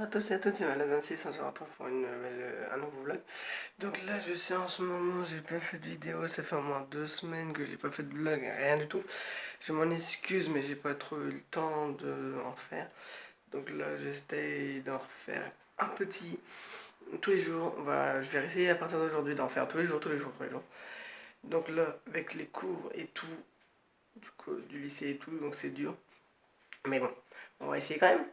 à tous et à toutes, c'est Malade26, on se retrouve pour un nouveau vlog. Donc là je sais en ce moment, j'ai pas fait de vidéo, ça fait au moins 2 semaines que j'ai pas fait de vlog, rien du tout. Je m'en excuse mais j'ai pas trop eu le temps d'en faire. Donc là j'essaye d'en refaire un petit tous les jours. Je vais essayer à partir d'aujourd'hui d'en faire tous les jours. Donc là avec les cours et tout, du lycée et tout, donc c'est dur. Mais bon, on va essayer quand même.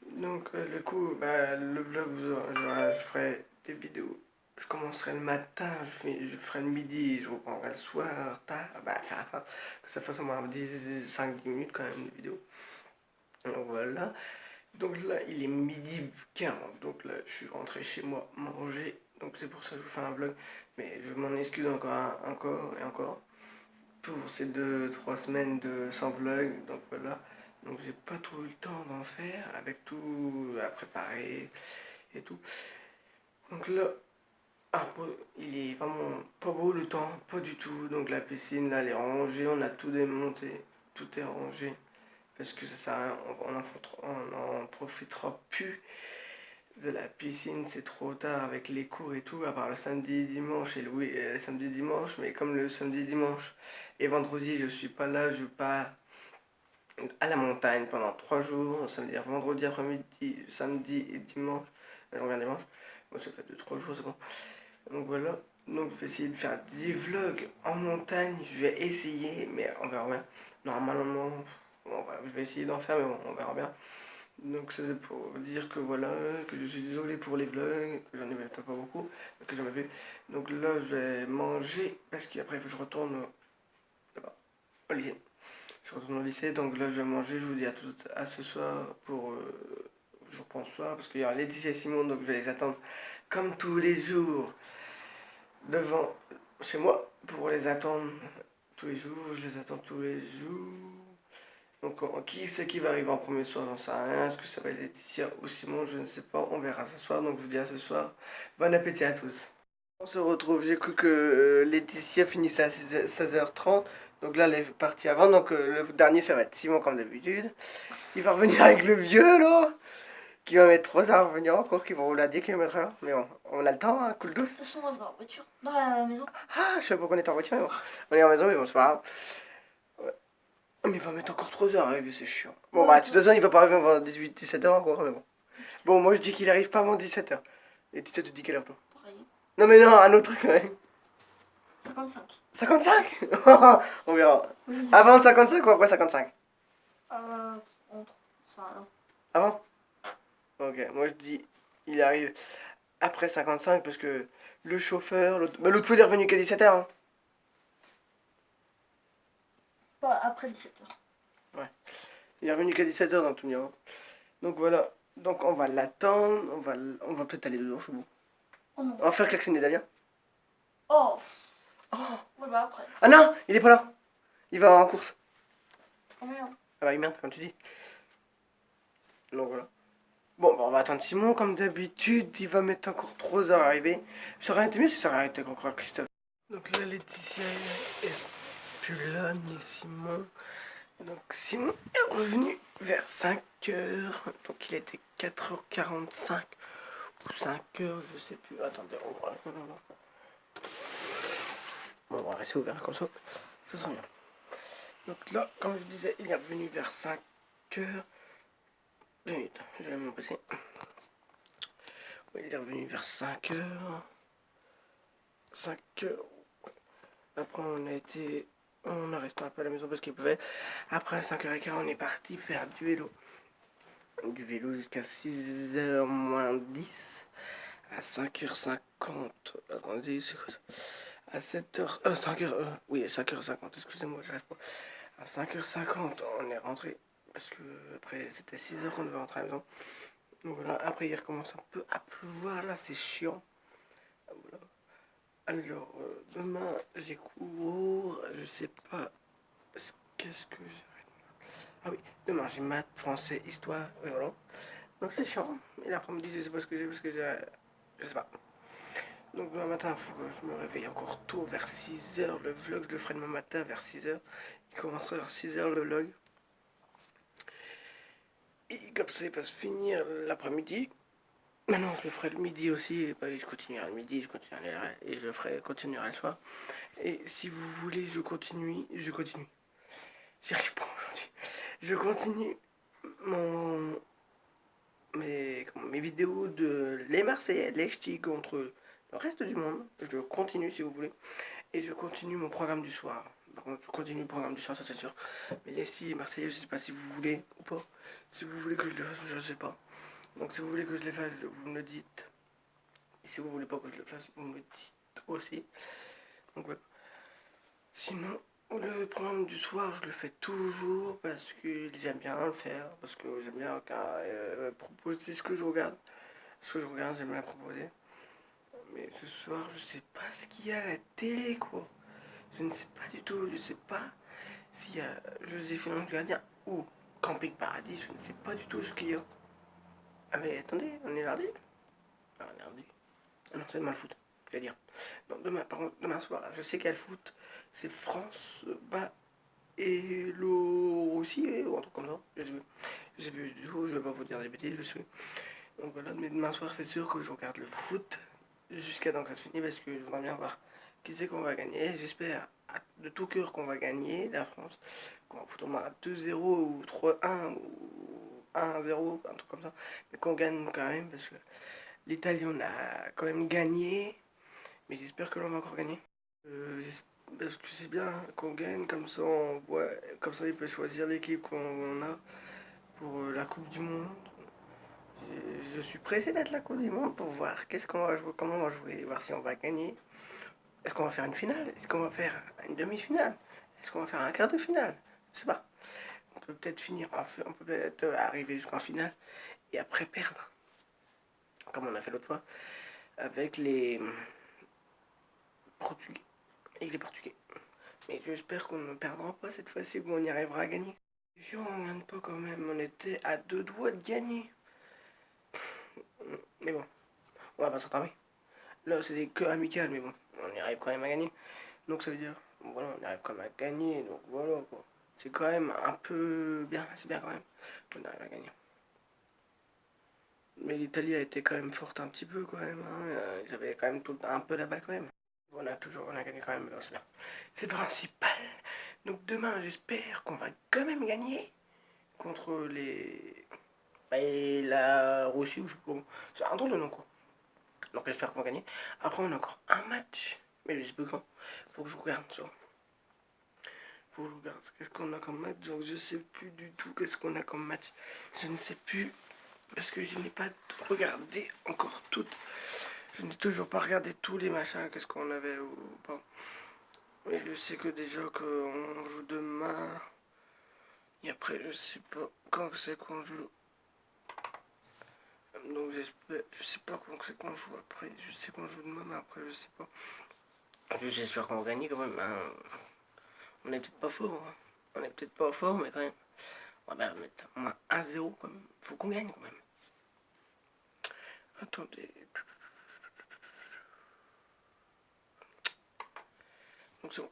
Donc le coup, le vlog, je ferai des vidéos. Je commencerai le matin, je ferai le midi, je reprendrai le soir, tard. Faire ça, que ça fasse au moins 5-10 minutes quand même de vidéo. Donc voilà. Donc là, il est midi 40. Donc là, je suis rentré chez moi manger. Donc c'est pour ça que je vous fais un vlog. Mais je m'en excuse encore et encore pour ces 2-3 semaines de sans vlog. Donc voilà. Donc j'ai pas trop eu le temps d'en faire avec tout à préparer et tout. Donc là, il est vraiment pas beau le temps, pas du tout. Donc la piscine là elle est rangée, on a tout démonté, tout est rangé. Parce que ça sert à rien, on en profitera plus de la piscine, c'est trop tard avec les cours et tout, à part le samedi et dimanche et le samedi et dimanche. Mais comme le samedi, dimanche et vendredi je suis pas là, je pars à la montagne pendant 3 jours, ça veut dire vendredi après-midi, samedi et dimanche. Je reviens dimanche, bon, ça fait 2-3 jours, c'est bon. Donc voilà, donc je vais essayer de faire des vlogs en montagne, je vais essayer, mais on verra bien. Normalement, je vais essayer d'en faire, mais bon, on verra bien. Donc c'est pour dire que voilà, que je suis désolé pour les vlogs, que j'en ai peut-être pas beaucoup, que j'en ai vu. Donc là, je vais manger, parce qu'après il faut que je retourne là-bas, au lycée. Je retourne au lycée, donc là je vais manger, je vous dis à ce soir pour je reprends ce soir parce qu'il y aura Laetitia et Simon, donc je vais les attendre comme tous les jours devant chez moi pour les attendre tous les jours, je les attends tous les jours. Donc qui c'est qui va arriver en premier soir, j'en sais rien, est-ce que ça va être Laetitia ou Simon, je ne sais pas, on verra ce soir, donc je vous dis à ce soir, bon appétit à tous. On se retrouve, j'ai cru que Laetitia finissait à 16h30, donc là elle est partie avant, donc le dernier ça va être Simon comme d'habitude. Il va revenir avec le vieux là, qui va mettre 3 heures à revenir encore, qui va rouler à 10 km/h, mais bon, on a le temps, hein, cool douce. De toute façon, on va en voiture, dans la maison. Ah, je sais pas qu'on est en voiture, mais bon, on est en maison, mais bon, c'est pas grave. Ouais. Mais il va mettre encore 3 heures à arriver, c'est chiant. Bon, Ouais, de toute façon, il va pas arriver avant 18-17h encore, mais bon. Bon, moi je dis qu'il arrive pas avant 17h. Et Laetitia te dit quelle heure toi? pareil. Non, mais non, un autre quand même. 55. 55. On verra. Je dis Avant 55 ou après 55? entre ça, non. Avant? Ok, moi je dis il arrive après 55 parce que le chauffeur, l'autre fois il est revenu qu'à 17h. Hein. Pas après 17h. Ouais, il est revenu qu'à 17h dans tout cas. Donc voilà, donc on va l'attendre, on va peut-être aller dedans chez vous. Oh non. On va faire klaxonner Damien. Oh. Oh. Ouais, bah après. Ah non, il est pas là. Il va en course. Oh merde. Ah bah il merde comme tu dis. Donc voilà. Bon, on va attendre Simon comme d'habitude, il va mettre encore 3 heures à arriver. Ça aurait été mieux si ça aurait été encore Christophe. Donc là, Laetitia est plus là, ni Simon. Donc Simon est revenu vers 5h. Donc il était 4h45 ou 5h, je sais plus. Attendez, on va... Bon, on va rester ouvert comme ça. Ça sera bien. Donc là, comme je disais, il est revenu vers 5h. 2 minutes, je vais me passer. Il est revenu vers 5h. 5h. Après, on a resté un peu à la maison parce qu'il pleuvait. Après, à 5h15, on est parti faire du vélo. Du vélo jusqu'à 6h moins 10. À 5h50. Attendez, c'est quoi ça? À 7h. 5h. Oui, à 5h50. Excusez-moi, j'arrive pas. À 5h50, on est rentré. Parce que après, c'était 6h qu'on devait rentrer à la maison. Donc voilà, après, il recommence un peu à pleuvoir. Là, c'est chiant. Voilà. Alors, demain, j'ai cours, je sais pas, qu'est-ce que j'ai... Ah oui, demain, j'ai maths, français, histoire, et voilà. Donc c'est chiant, et l'après-midi, je sais pas ce que j'ai, parce que je sais pas. Donc demain matin, il faut que je me réveille encore tôt, vers 6h, le vlog, je le ferai demain matin, vers 6h. Il commencera vers 6h, le vlog. Et comme ça, il va se finir l'après-midi. Maintenant, je le ferai le midi aussi, et bah, je continuerai le midi, je continuerai et je ferai continuerai le soir. Et si vous voulez, je continue. J'y arrive pas aujourd'hui. Je continue mon mes vidéos de les Marseillais, les ch'tis contre le reste du monde. Je continue si vous voulez. Et je continue mon programme du soir. Par contre, je continue le programme du soir, ça c'est sûr. Mais les ch'tis Marseillais, je sais pas si vous voulez ou pas. Si vous voulez que je le fasse, je sais pas. Donc si vous voulez que je les fasse, vous me le dites. Et si vous voulez pas que je le fasse, vous me le dites aussi. Donc voilà. Sinon, le programme du soir, je le fais toujours parce que j'aime bien le faire, parce que j'aime bien proposer ce que je regarde. Ce que je regarde, j'aime bien proposer. Mais ce soir, je sais pas ce qu'il y a à la télé, quoi. Je ne sais pas du tout, je sais pas s'il y a Joséphine Ange Gardien ou Camping Paradis, je ne sais pas du tout ce qu'il y a. Ah mais attendez, on est lundi. Ah, on est lundi. Ah non, c'est demain le foot, je vais dire. Non, demain, par contre, demain soir, je sais qu'il y a le foot, c'est France, et l'eau aussi, ou un truc comme ça. Je sais plus du tout, je vais pas vous dire des bêtises, je sais. Donc voilà, mais demain soir, c'est sûr que je regarde le foot jusqu'à temps que ça se finisse parce que je voudrais bien voir qui c'est qu'on va gagner. J'espère de tout cœur qu'on va gagner, la France. Qu'on va foutre au moins à 2-0 ou 3-1 ou 1-0, un truc comme ça. Mais qu'on gagne quand même parce que l'Italie, on a quand même gagné. Mais j'espère que l'on va encore gagner. Parce que c'est bien qu'on gagne, comme ça on voit, comme ça il peut choisir l'équipe qu'on a pour la Coupe du Monde. Je suis pressé d'être la Coupe du Monde pour voir qu'est-ce qu'on va jouer, comment on va jouer, voir si on va gagner. Est-ce qu'on va faire une finale? Est-ce qu'on va faire une demi-finale? Est-ce qu'on va faire un quart de finale? Je sais pas. On peut peut-être finir, on peut peut-être arriver jusqu'en finale et après perdre, comme on a fait l'autre fois avec les Portugais et les Portugais. Mais j'espère qu'on ne perdra pas cette fois-ci, qu'on y arrivera à gagner. Si on ne gagne pas quand même, on était à 2 doigts de gagner. Mais bon, on va pas s'attarder. Là, c'est que amical, mais bon, on y arrive quand même à gagner. Donc ça veut dire, voilà, on arrive quand même à gagner, donc voilà quoi. C'est quand même un peu bien, c'est bien quand même. On arrive à gagner. Mais l'Italie a été quand même forte un petit peu quand même. Hein. Ils avaient quand même tout un peu la balle quand même. On a gagné quand même, c'est bien. C'est le principal. Donc demain, j'espère qu'on va quand même gagner contre et la Russie ou je sais pas. C'est un drôle de nom quoi. Donc j'espère qu'on va gagner. Après, on a encore un match, mais je sais plus quand. Faut que je regarde ça. Faut que je regarde. Qu'est-ce qu'on a comme match? Donc je sais plus du tout qu'est-ce qu'on a comme match. Je ne sais plus parce que je n'ai pas regardé encore toutes. Je n'ai toujours pas regardé tous les machins. Qu'est-ce qu'on avait ou pas. Mais je sais que déjà qu'on joue demain. Et après, je sais pas quand c'est qu'on joue. Donc j'espère, je sais pas quand c'est qu'on joue après. Je sais qu'on joue demain, mais après je sais pas. J'espère qu'on va gagner quand même. Hein. On est peut-être pas fort. Hein. On est peut-être pas fort, mais quand même. On va mettre au moins 1-0 quand même. Faut qu'on gagne quand même. Attendez. Donc c'est bon.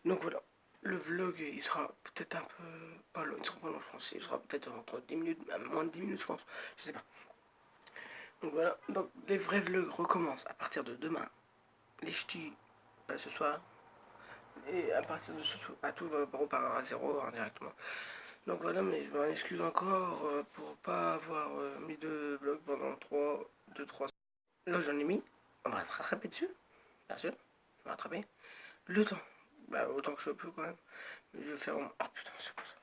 Donc voilà. Le vlog, il sera peut-être un peu pas long. Il sera pas long, je pense. Il sera peut-être entre 10 minutes, même moins de 10 minutes, je pense. Je sais pas. Donc voilà. Donc les vrais vlogs recommencent à partir de demain. Les ch'tis, pas ce soir. Et à partir de ce soir, tout va repartir à zéro hein, directement. Donc voilà, mais je m'en excuse encore pour pas avoir mis de vlog pendant 2-3 semaines. Là j'en ai mis, on va se rattraper dessus, bien sûr, je vais rattraper. Le temps, bah autant que je peux quand même. Mais je vais faire... Oh putain, c'est quoi ça?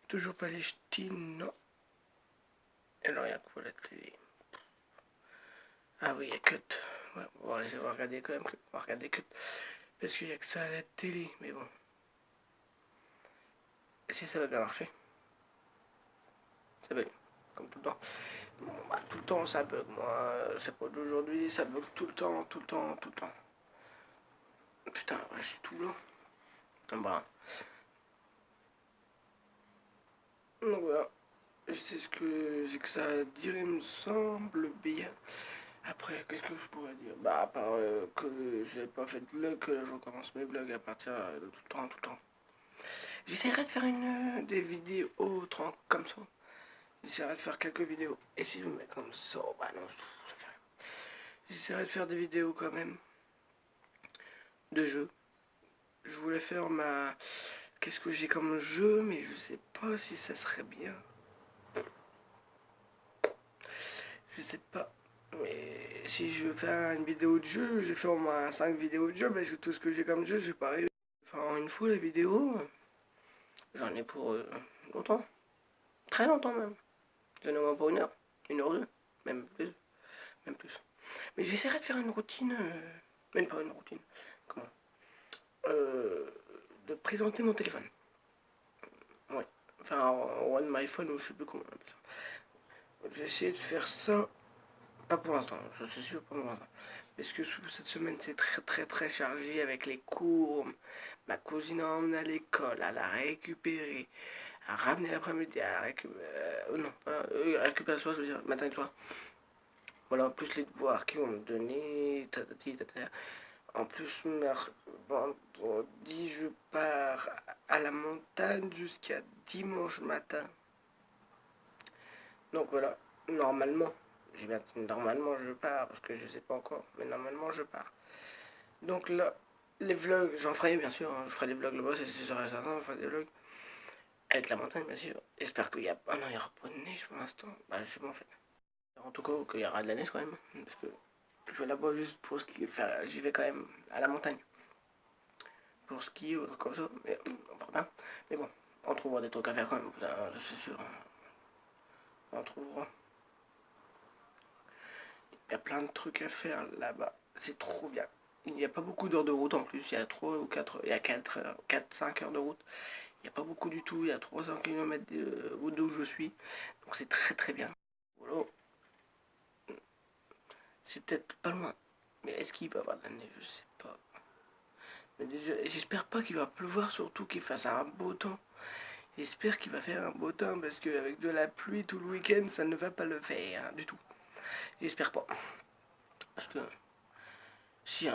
Toujours pas les ch'tis, non. Et alors il y a quoi la télé? Ah oui, il y a Cut. Ouais, on va regarder quand même, on va regarder Cut. Parce qu'il y a que ça à la télé, mais bon. Si ça va bien marcher. Ça bug, comme tout le temps. Bon, bah, tout le temps ça bug, moi, c'est pas d'aujourd'hui, ça bug tout le temps, tout le temps, tout le temps. Putain, ouais, je suis tout blanc. Bah, donc voilà, je sais ce que j'ai que ça à dire, il me semble bien. Après, qu'est-ce que je pourrais dire? Bah, à part que j'ai pas fait de vlog, que je recommence mes vlogs à partir de tout le temps, tout le temps. J'essaierai de faire des vidéos comme ça. J'essaierai de faire quelques vidéos. Et si je me mets comme ça, bah non, ça fait rien. J'essaierai de faire des vidéos quand même. De jeux. Je voulais faire ma... Qu'est-ce que j'ai comme jeu, mais je sais pas si ça serait bien. Je sais pas. Mais si je fais une vidéo de jeu, je fais au moins 5 vidéos de jeu, parce que tout ce que j'ai comme jeu, je vais pas arriver. Enfin, une fois la vidéo, j'en ai pour longtemps. Très longtemps même. J'en ai au moins pour 1 heure 2, même plus. Même plus. Mais j'essaierai de faire une routine, même pas une routine, comment de présenter mon téléphone. Ouais. Enfin, One My Phone, ou je sais plus comment on appelle ça. J'ai essayé de faire ça, pas pour l'instant, ça c'est sûr, pas pour l'instant. Parce que cette semaine c'est très chargé avec les cours. Ma cousine a emmené à l'école, à la récupérer, à ramener l'après-midi, à la récupérer. Non, pas récupérer le soir, je veux dire, matin et soir. Voilà, en plus les devoirs qu'ils vont me donner, tatati, tatata. En plus, vendredi, je pars à la montagne jusqu'à dimanche matin. Donc voilà, normalement, normalement je pars, parce que je sais pas encore, mais normalement je pars. Donc là, les vlogs, j'en ferai bien sûr, hein, je ferai des vlogs là-bas, c'est sûr et certain, je ferai des vlogs avec la montagne bien sûr. J'espère qu'il y a... Ah non, il n'y aura pas de neige pour l'instant, bah je sais pas en fait. En tout cas, qu'il y aura de la neige quand même, parce que je vais là-bas juste pour skier, enfin j'y vais quand même à la montagne. Pour skier ou comme ça, mais on fera pas. Mais bon, on trouvera des trucs à faire quand même, c'est sûr. On trouvera. Il y a plein de trucs à faire là-bas. C'est trop bien. Il n'y a pas beaucoup d'heures de route en plus. Il y a 3 ou 4, il y a 4-5 heures de route. Il n'y a pas beaucoup du tout. Il y a 300 km d'où je suis. Donc c'est très bien. Voilà. C'est peut-être pas loin. Mais est-ce qu'il va y avoir de la neige? Je sais pas. Mais j'espère pas qu'il va pleuvoir, surtout qu'il fasse un beau temps. J'espère qu'il va faire un beau temps parce qu'avec de la pluie tout le week-end, ça ne va pas le faire du tout. J'espère pas. Parce que si il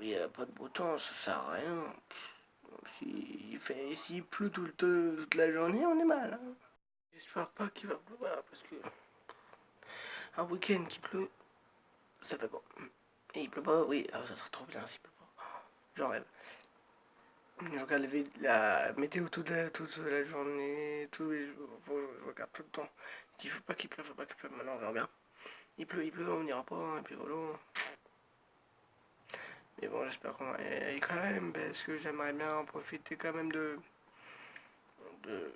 n'y a pas de beau temps, ça sert à rien. S'il pleut toute la journée, on est mal. Hein. J'espère pas qu'il va pleuvoir parce que un week-end qui pleut, ça fait bon. Et il pleut pas, oui, alors ça serait trop bien s'il pleut pas. J'en rêve. Je regarde la météo toute la journée, tous les jours, je regarde tout le temps. Il faut pas qu'il pleuve, faut pas qu'il pleuve, maintenant on verra bien. Il pleut, on n'ira pas, hein, et puis voilà. Mais bon, j'espère qu'on va y aller quand même, parce que j'aimerais bien profiter quand même de, de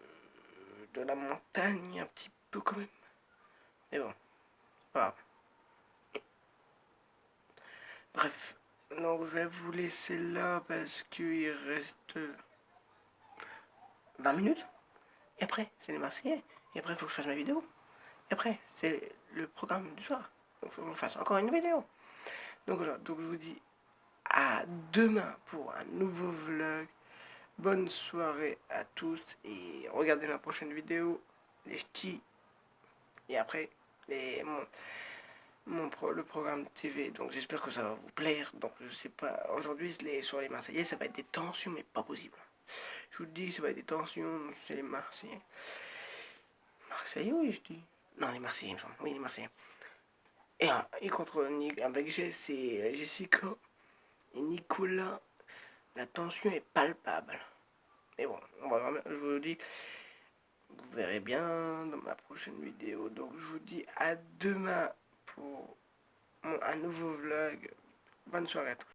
la montagne un petit peu quand même. Mais bon, voilà. Bref, donc je vais vous laisser là parce qu'il reste 20 minutes. Et après, c'est les Marseillais. Et après, il faut que je fasse ma vidéo. Et après, c'est le programme du soir. Donc il faut que je fasse encore une vidéo. Donc voilà, donc je vous dis à demain pour un nouveau vlog. Bonne soirée à tous et regardez ma prochaine vidéo, les ch'tis. Et après, le programme TV. Donc j'espère que ça va vous plaire. Donc je sais pas, aujourd'hui sur les Marseillais, ça va être des tensions, mais pas possible. Je vous le dis, ça va être des tensions, c'est les Marseillais. Marseillais, oui, je dis. Non, les Marseillais, il me semble. Oui, les Marseillais. Et contre avec c'est Jessica et Nicolas, la tension est palpable. Mais bon, je vous dis, vous verrez bien dans ma prochaine vidéo. Donc je vous dis à demain pour un nouveau vlog. Bonne soirée à tous.